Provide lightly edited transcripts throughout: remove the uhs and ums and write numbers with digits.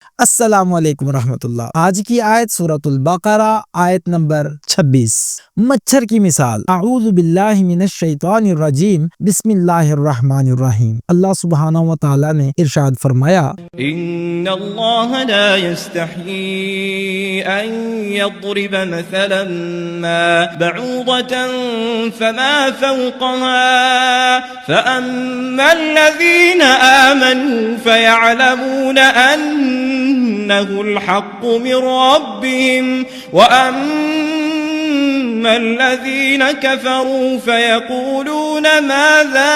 السلام علیکم ورحمۃ اللہ۔ آج کی آیت سورۃ البقرہ آیت نمبر 26۔ مچھر کی مثال۔ اعوذ باللہ من الشیطان الرجیم، بسم اللہ الرحمن الرحیم۔ اللہ سبحانہ و تعالی نے ارشاد فرمایا، ان اللہ لا يستحیی ان یضرب مثلا ما بعوضة فما فوقها فأما الذین آمنوا فيعلمون انه الحق من ربهم وأما الذين كفروا فيقولون ماذا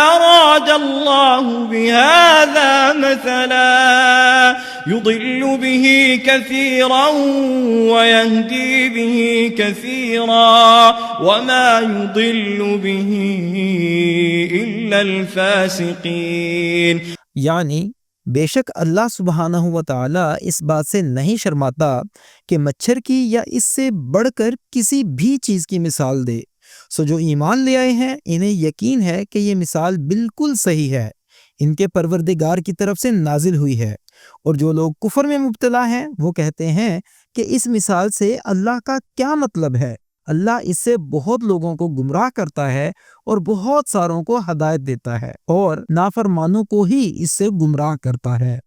أراد الله بهذا مثلا يضل به كثيرا ويهدي به كثيرا وما يضل به إلا الفاسقين۔ یعنی بے شک اللہ سبحانہ و تعالی اس بات سے نہیں شرماتا کہ مچھر کی یا اس سے بڑھ کر کسی بھی چیز کی مثال دے۔ سو جو ایمان لے آئے ہیں انہیں یقین ہے کہ یہ مثال بالکل صحیح ہے، ان کے پروردگار کی طرف سے نازل ہوئی ہے، اور جو لوگ کفر میں مبتلا ہیں وہ کہتے ہیں کہ اس مثال سے اللہ کا کیا مطلب ہے؟ اللہ اس سے بہت لوگوں کو گمراہ کرتا ہے اور بہت ساروں کو ہدایت دیتا ہے، اور نافرمانوں کو ہی اس سے گمراہ کرتا ہے۔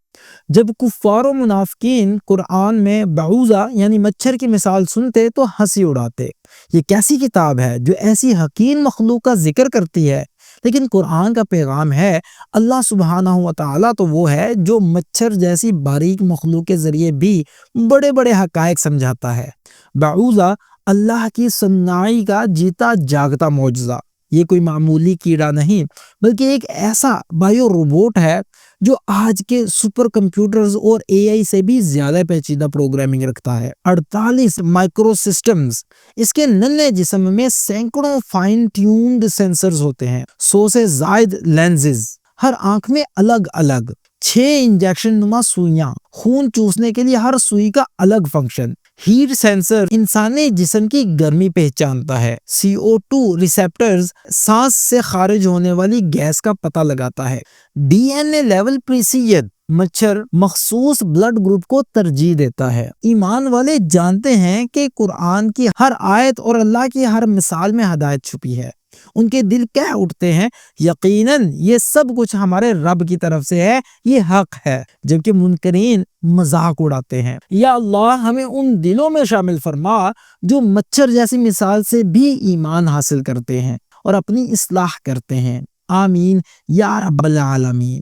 جب کفار و منافقین قرآن میں بعوضہ یعنی مچھر کی مثال سنتے تو ہنسی اڑاتے۔ یہ کیسی کتاب ہے جو ایسی حقیر مخلوق کا ذکر کرتی ہے؟ لیکن قرآن کا پیغام ہے اللہ سبحانہ و تعالیٰ تو وہ ہے جو مچھر جیسی باریک مخلوق کے ذریعے بھی بڑے بڑے حقائق سمجھاتا ہے۔ بعوضہ اللہ کی صنائی کا جیتا جاگتا معجزہ، یہ کوئی معمولی کیڑا نہیں بلکہ ایک ایسا بائیو روبوٹ ہے جو آج کے سپر کمپیوٹرز اور AI سے بھی زیادہ پیچیدہ پروگرامنگ رکھتا ہے۔ 48 مائکرو سسٹمز، اس کے ننھے جسم میں سینکڑوں فائن ٹیونڈ سینسرز ہوتے ہیں، 100 سے زائد لینزز، ہر آنکھ میں الگ الگ، 6 انجیکشن نما سوئیاں، خون چوسنے کے لیے ہر سوئی کا الگ فنکشن، ہیٹ سینسر انسانی جسم کی گرمی پہچانتا ہے، CO2 ریسیپٹرز سانس سے خارج ہونے والی گیس کا پتہ لگاتا ہے، DNA لیول پریسیجن مچھر مخصوص بلڈ گروپ کو ترجیح دیتا ہے۔ ایمان والے جانتے ہیں کہ قرآن کی ہر آیت اور اللہ کی ہر مثال میں ہدایت چھپی ہے۔ ان کے دل کہہ اٹھتے ہیں یقیناً یہ سب کچھ ہمارے رب کی طرف سے ہے، یہ حق ہے، جبکہ منکرین مذاق اڑاتے ہیں۔ یا اللہ ہمیں ان دلوں میں شامل فرما جو مچھر جیسی مثال سے بھی ایمان حاصل کرتے ہیں اور اپنی اصلاح کرتے ہیں۔ آمین یا رب العالمین۔